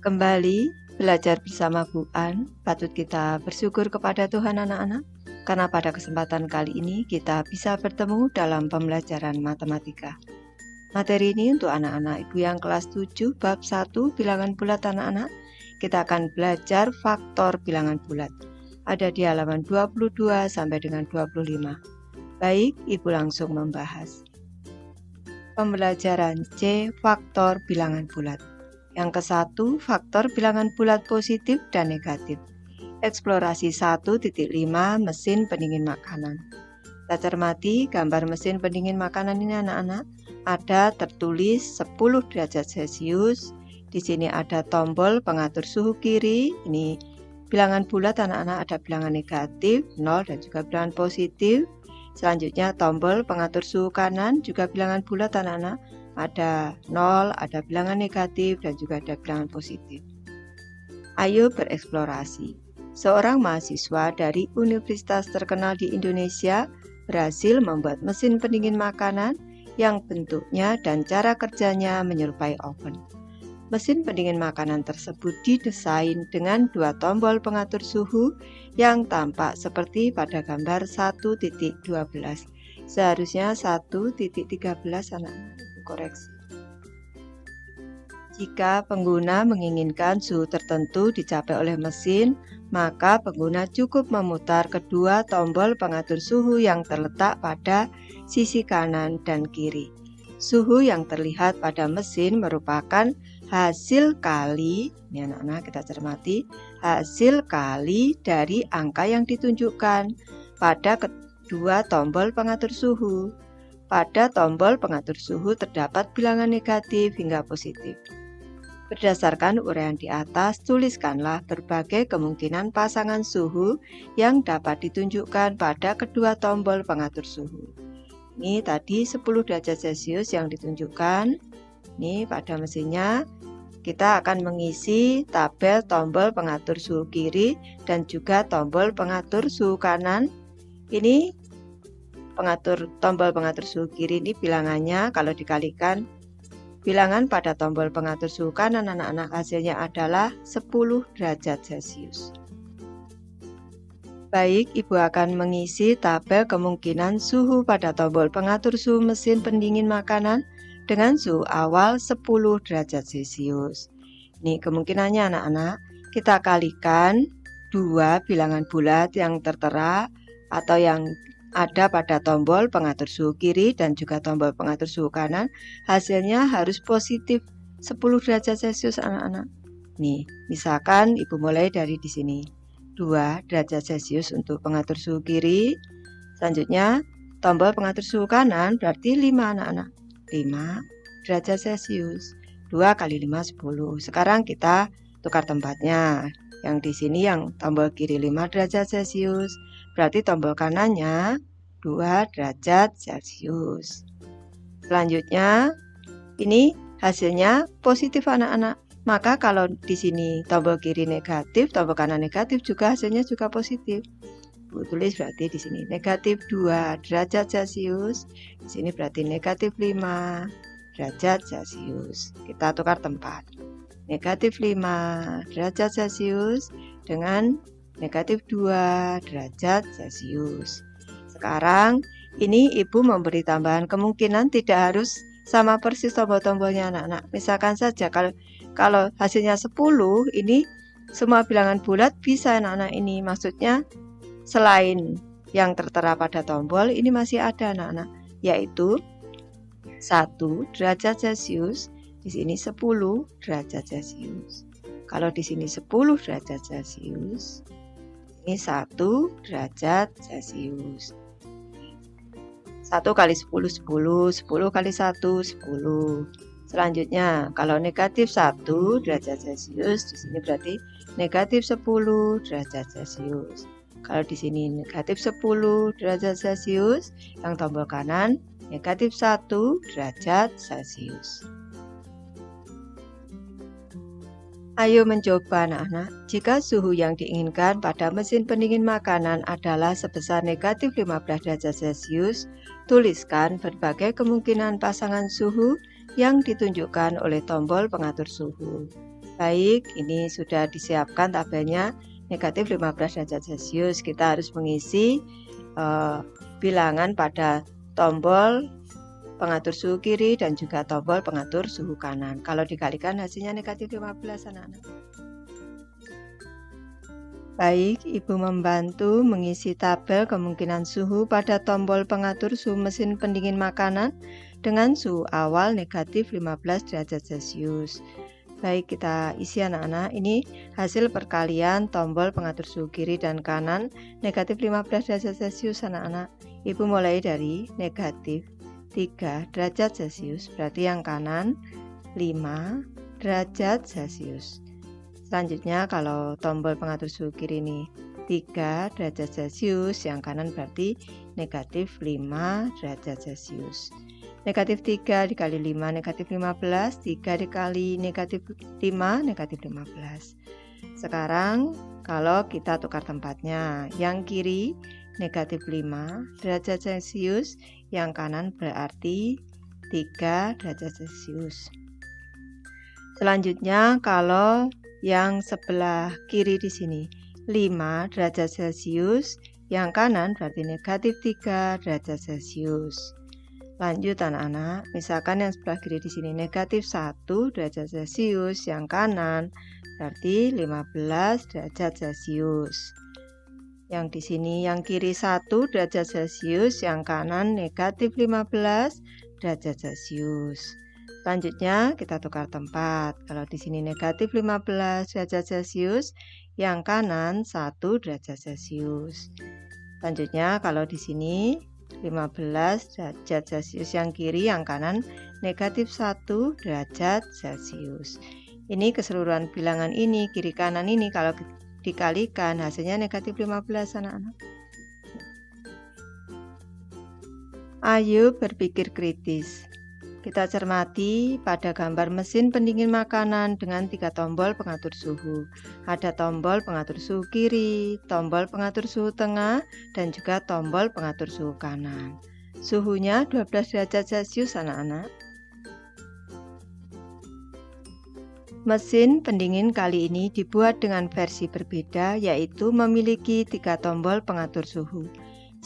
Kembali belajar bersama Bu An, patut kita bersyukur kepada Tuhan anak-anak, karena pada kesempatan kali ini kita bisa bertemu dalam pembelajaran matematika. Materi ini untuk anak-anak ibu yang kelas 7 bab 1 bilangan bulat anak-anak. Kita akan belajar faktor bilangan bulat. Ada di halaman 22 sampai dengan 25. Baik, ibu langsung membahas. Pembelajaran C, faktor bilangan bulat. Yang ke-1, faktor bilangan bulat positif dan negatif. Eksplorasi 1.5 mesin pendingin makanan. Kita cermati gambar mesin pendingin makanan ini anak-anak. Ada tertulis 10 derajat Celcius. Di sini ada tombol pengatur suhu kiri. Ini bilangan bulat anak-anak, ada bilangan negatif, 0 dan juga bilangan positif. Selanjutnya tombol pengatur suhu kanan, juga bilangan bulat anak-anak. Ada 0, ada bilangan negatif, dan juga ada bilangan positif. Ayo bereksplorasi. Seorang mahasiswa dari universitas terkenal di Indonesia berhasil membuat mesin pendingin makanan yang bentuknya dan cara kerjanya menyerupai oven. Mesin pendingin makanan tersebut didesain dengan 2 tombol pengatur suhu yang tampak seperti pada gambar 1.12. Seharusnya 1.13 anak-anak. Koreksi. Jika pengguna menginginkan suhu tertentu dicapai oleh mesin, maka pengguna cukup memutar kedua tombol pengatur suhu yang terletak pada sisi kanan dan kiri. Suhu yang terlihat pada mesin merupakan hasil kali, ini anak-anak kita cermati, hasil kali dari angka yang ditunjukkan pada kedua tombol pengatur suhu. Pada tombol pengatur suhu terdapat bilangan negatif hingga positif. Berdasarkan uraian di atas, tuliskanlah berbagai kemungkinan pasangan suhu yang dapat ditunjukkan pada kedua tombol pengatur suhu. Ini tadi 10 derajat Celcius yang ditunjukkan. Ini pada mesinnya kita akan mengisi tabel tombol pengatur suhu kiri dan juga tombol pengatur suhu kanan. Ini tombol pengatur suhu kiri ini bilangannya kalau dikalikan bilangan pada tombol pengatur suhu kanan anak-anak, hasilnya adalah 10 derajat Celcius. Baik, ibu akan mengisi tabel kemungkinan suhu pada tombol pengatur suhu mesin pendingin makanan dengan suhu awal 10 derajat Celcius. Ini kemungkinannya anak-anak, kita kalikan 2 bilangan bulat yang tertera atau yang ada pada tombol pengatur suhu kiri dan juga tombol pengatur suhu kanan, hasilnya harus positif 10 derajat Celcius anak-anak. Nih, misalkan ibu mulai dari di sini. 2 derajat Celcius untuk pengatur suhu kiri. Selanjutnya, tombol pengatur suhu kanan berarti 5 anak-anak. 5 derajat Celcius. 2 kali 5 10. Sekarang kita tukar tempatnya. Yang di sini yang tombol kiri 5 derajat Celcius, berarti tombol kanannya 2 derajat Celcius. Selanjutnya, ini hasilnya positif anak-anak. Maka kalau di sini tombol kiri negatif, tombol kanan negatif juga hasilnya juga positif. Bu tulis berarti di sini negatif 2 derajat Celcius. Di sini berarti negatif 5 derajat Celcius. Kita tukar tempat. Negatif 5 derajat Celcius dengan negatif 2 derajat Celcius. Sekarang ini ibu memberi tambahan kemungkinan, tidak harus sama persis tombol-tombolnya anak-anak. Misalkan saja kalau hasilnya 10, ini semua bilangan bulat bisa anak-anak ini. Maksudnya selain yang tertera pada tombol, ini masih ada anak-anak, yaitu 1 derajat Celcius. Di sini 10 derajat Celcius. Kalau di sini 10 derajat Celcius, ini 1 derajat Celcius. 1 kali 10, 10. 10 kali 1, 10. Selanjutnya, kalau negatif 1 derajat Celcius, di sini berarti negatif 10 derajat Celcius. Kalau di sini negatif 10 derajat Celcius, yang tombol kanan negatif 1 derajat Celcius. Ayo mencoba anak-anak. Jika suhu yang diinginkan pada mesin pendingin makanan adalah sebesar negatif 15 derajat Celcius, tuliskan berbagai kemungkinan pasangan suhu yang ditunjukkan oleh tombol pengatur suhu. Baik, ini sudah disiapkan tabelnya negatif 15 derajat Celcius. Kita harus mengisi bilangan pada tombol pengatur suhu kiri dan juga tombol pengatur suhu kanan. Kalau dikalikan hasilnya negatif 15 anak-anak. Baik, Ibu membantu mengisi tabel kemungkinan suhu pada tombol pengatur suhu mesin pendingin makanan dengan suhu awal negatif 15 derajat Celcius. Baik, kita isi anak-anak. Ini hasil perkalian tombol pengatur suhu kiri dan kanan negatif 15 derajat Celcius anak-anak. Ibu mulai dari negatif 3 derajat Celcius, berarti yang kanan 5 derajat Celcius. Selanjutnya kalau tombol pengatur suhu kiri ini 3 derajat Celcius, yang kanan berarti negatif 5 derajat Celcius. Negatif 3 dikali 5 negatif 15, 3 dikali negatif 5 negatif 15. Sekarang kalau kita tukar tempatnya, yang kiri negatif 5 derajat Celcius, yang kanan berarti 3 derajat Celcius. Selanjutnya kalau yang sebelah kiri di sini 5 derajat Celcius, yang kanan berarti negatif 3 derajat Celcius. Lanjut anak-anak, misalkan yang sebelah kiri di sini negatif 1 derajat Celcius, yang kanan berarti 15 derajat Celcius. Yang di sini yang kiri 1 derajat Celcius, yang kanan negatif 15 derajat Celcius. Selanjutnya kita tukar tempat. Kalau di sini negatif 15 derajat Celcius, yang kanan 1 derajat Celcius. Selanjutnya kalau di sini 15 derajat Celcius yang kiri, yang kanan negatif 1 derajat Celcius. Ini keseluruhan bilangan ini, kiri kanan ini kalau dikalikan hasilnya negatif 15 anak-anak. Ayo berpikir kritis. Kita cermati pada gambar mesin pendingin makanan dengan 3 tombol pengatur suhu. Ada tombol pengatur suhu kiri, tombol pengatur suhu tengah, dan juga tombol pengatur suhu kanan. Suhunya 12 derajat Celcius anak-anak. Mesin pendingin kali ini dibuat dengan versi berbeda, yaitu memiliki 3 tombol pengatur suhu.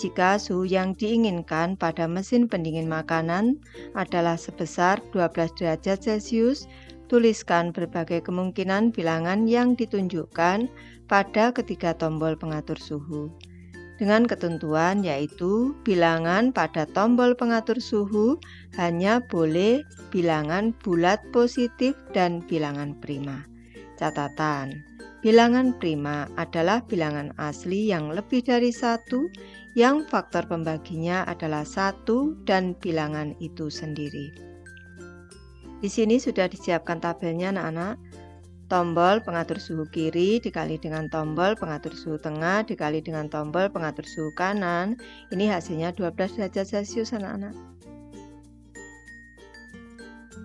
Jika suhu yang diinginkan pada mesin pendingin makanan adalah sebesar 12 derajat Celcius, tuliskan berbagai kemungkinan bilangan yang ditunjukkan pada ketiga tombol pengatur suhu. Dengan ketentuan yaitu bilangan pada tombol pengatur suhu hanya boleh bilangan bulat positif dan bilangan prima. Catatan, bilangan prima adalah bilangan asli yang lebih dari 1, yang faktor pembaginya adalah 1 dan bilangan itu sendiri. Di sini sudah disiapkan tabelnya anak-anak. Tombol pengatur suhu kiri dikali dengan tombol pengatur suhu tengah dikali dengan tombol pengatur suhu kanan. Ini hasilnya 12 derajat Celcius anak-anak.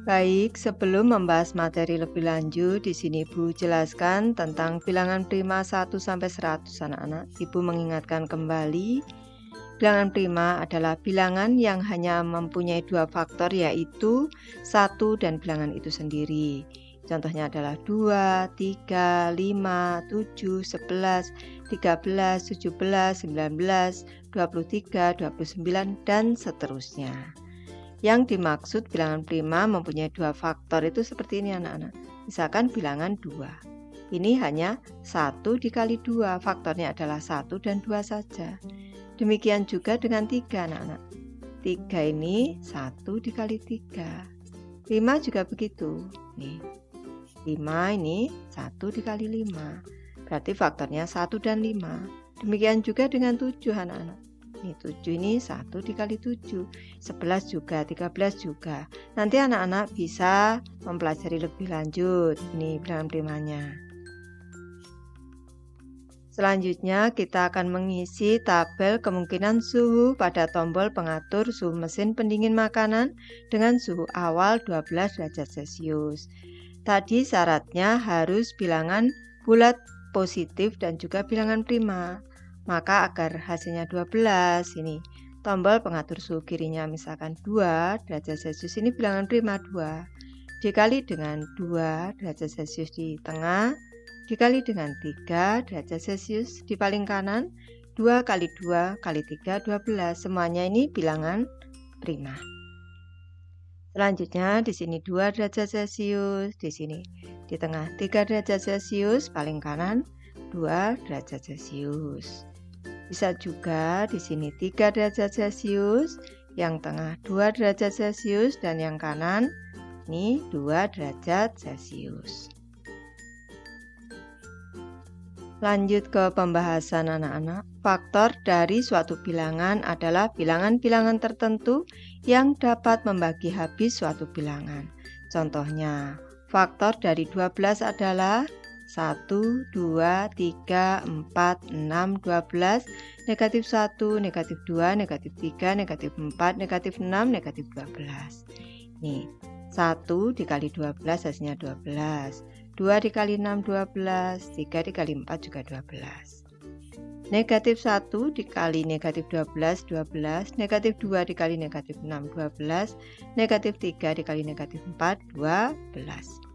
Baik, sebelum membahas materi lebih lanjut, di sini Ibu jelaskan tentang bilangan prima 1 sampai 100 anak-anak. Ibu mengingatkan kembali, bilangan prima adalah bilangan yang hanya mempunyai 2 faktor, yaitu 1 dan bilangan itu sendiri. Contohnya adalah 2, 3, 5, 7, 11, 13, 17, 19, 23, 29, dan seterusnya. Yang dimaksud bilangan prima mempunyai 2 faktor itu seperti ini anak-anak. Misalkan bilangan 2. Ini hanya 1 dikali 2, faktornya adalah 1 dan 2 saja. Demikian juga dengan 3 anak-anak. 3 ini 1 dikali 3. 5 juga begitu. Nih, 5 ini 1 dikali 5. Berarti faktornya 1 dan 5. Demikian juga dengan 7 anak-anak. Ini 7 ini 1 dikali 7, 11 juga, 13 juga. Nanti anak-anak bisa mempelajari lebih lanjut ini bilangan primanya. Selanjutnya kita akan mengisi tabel kemungkinan suhu pada tombol pengatur suhu mesin pendingin makanan dengan suhu awal 12 derajat Celcius. Tadi syaratnya harus bilangan bulat positif dan juga bilangan prima. Maka agar hasilnya 12, ini tombol pengatur suhu kirinya misalkan 2 derajat Celcius, ini bilangan prima 2. dikali dengan 2 derajat Celcius di tengah, dikali dengan 3 derajat Celcius di paling kanan, 2 kali 2 kali 3, 12. Semuanya ini bilangan prima. Selanjutnya di sini 2 derajat Celcius, di sini di tengah 3 derajat Celcius, paling kanan 2 derajat Celcius. Bisa juga di sini 3 derajat Celcius, yang tengah 2 derajat Celcius dan yang kanan ini 2 derajat Celcius. Lanjut ke pembahasan anak-anak. Faktor dari suatu bilangan adalah bilangan-bilangan tertentu yang dapat membagi habis suatu bilangan. Contohnya, faktor dari 12 adalah 1, 2, 3, 4, 6, 12, negatif 1, negatif 2, negatif 3, negatif 4, negatif 6, negatif 12. Nih, 1 dikali 12 hasilnya 12. 2 dikali 6, 12. 3 dikali 4 juga 12. Negatif 1 dikali negatif 12, 12. Negatif 2 dikali negatif 6, 12. Negatif 3 dikali negatif 4, 12.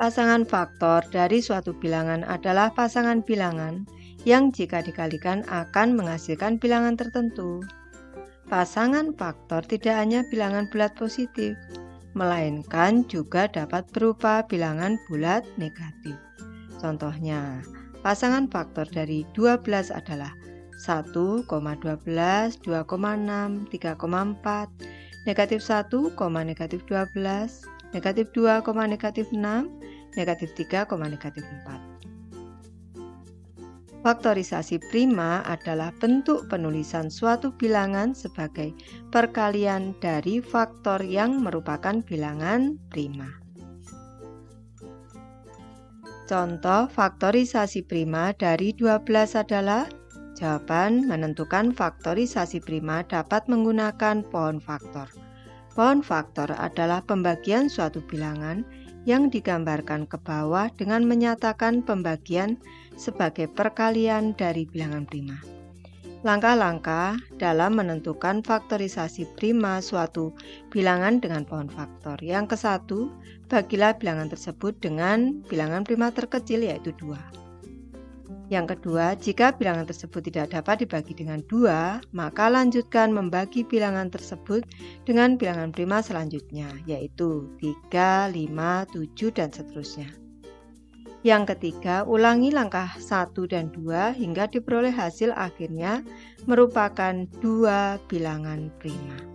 Pasangan faktor dari suatu bilangan adalah pasangan bilangan yang jika dikalikan akan menghasilkan bilangan tertentu. Pasangan faktor tidak hanya bilangan bulat positif, melainkan juga dapat berupa bilangan bulat negatif. Contohnya, pasangan faktor dari 12 adalah 1,12, 2,6, 3,4, negatif 1, negatif 12, negatif 2, negatif 6, negatif 3, negatif 4. Faktorisasi prima adalah bentuk penulisan suatu bilangan sebagai perkalian dari faktor yang merupakan bilangan prima. Contoh faktorisasi prima dari 12 adalah jawaban menentukan faktorisasi prima dapat menggunakan pohon faktor. Pohon faktor adalah pembagian suatu bilangan yang digambarkan ke bawah dengan menyatakan pembagian sebagai perkalian dari bilangan prima. Langkah-langkah dalam menentukan faktorisasi prima suatu bilangan dengan pohon faktor. Yang ke-1, bagilah bilangan tersebut dengan bilangan prima terkecil yaitu 2. Yang kedua, jika bilangan tersebut tidak dapat dibagi dengan 2, maka lanjutkan membagi bilangan tersebut dengan bilangan prima selanjutnya, yaitu 3, 5, 7, dan seterusnya. Yang ketiga, ulangi langkah 1 dan 2 hingga diperoleh hasil akhirnya merupakan 2 bilangan prima.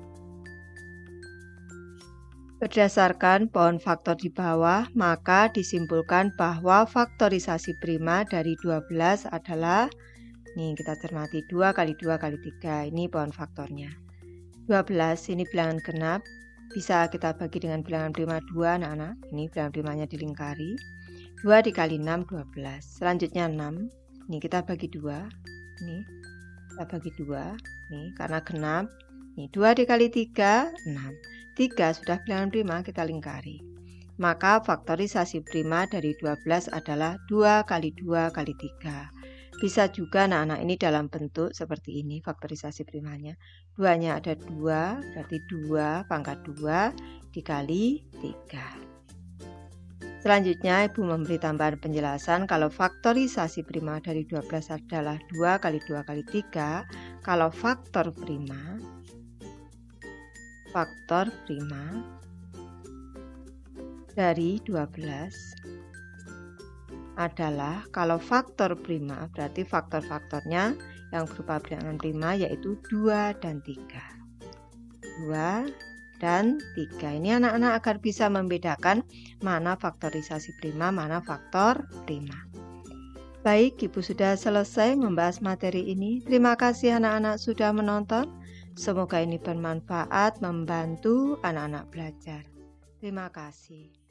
Berdasarkan pohon faktor di bawah, maka disimpulkan bahwa faktorisasi prima dari 12 adalah, nih kita cermati 2 kali 2 kali 3, ini pohon faktornya. 12 ini bilangan genap, bisa kita bagi dengan bilangan prima 2 anak-anak, ini bilangan primanya dilingkari. 2 dikali 6, 12. Selanjutnya 6, ini kita bagi 2, ini kita bagi 2, nih karena genap, nih 2 dikali 3, 6. 3 sudah bilangan prima, kita lingkari. Maka faktorisasi prima dari 12 adalah 2 kali 2 kali 3. Bisa juga anak-anak ini dalam bentuk seperti ini faktorisasi primanya. 2-nya ada 2, berarti 2 pangkat 2 dikali 3. Selanjutnya Ibu memberi tambahan penjelasan kalau faktorisasi prima dari 12 adalah 2 kali 2 kali 3. Kalau faktor prima dari 12 adalah, kalau faktor prima berarti faktor-faktornya yang berupa bilangan prima yaitu 2 dan 3. 2 dan 3. Ini anak-anak agar bisa membedakan mana faktorisasi prima, mana faktor prima. Baik, Ibu sudah selesai membahas materi ini. Terima kasih anak-anak sudah menonton. Semoga ini bermanfaat membantu anak-anak belajar. Terima kasih.